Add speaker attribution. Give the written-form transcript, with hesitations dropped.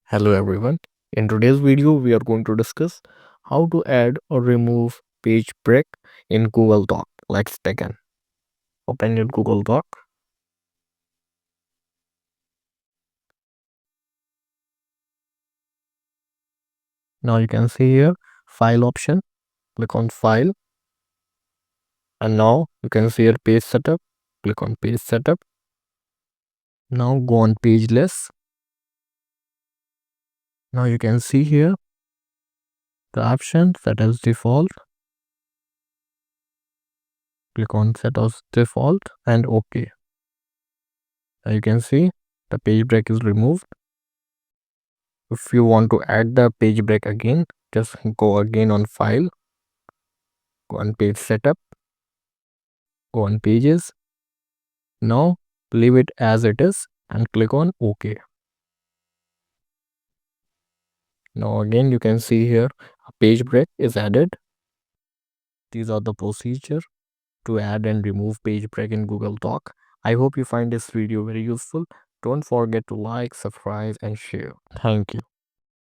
Speaker 1: Hello everyone. In today's video, we are going to discuss how to add or remove page break in Google Doc. Let's begin. Open your Google Doc. Now you can see here file option. Click on file, and now you can see here page setup. Click on page setup. Now go on page list. Now you can see here the option set as default. Click on set as default and OK. Now you can see the page break is removed. If you want to add the page break again, just go again on file, go on page setup, go on pages. Now leave it as it is and click on OK. Now again you can see here a page break is added. These are the procedure to add and remove page break in Google Doc. I hope you find this video very useful. Don't forget to like, subscribe and share. Thank you.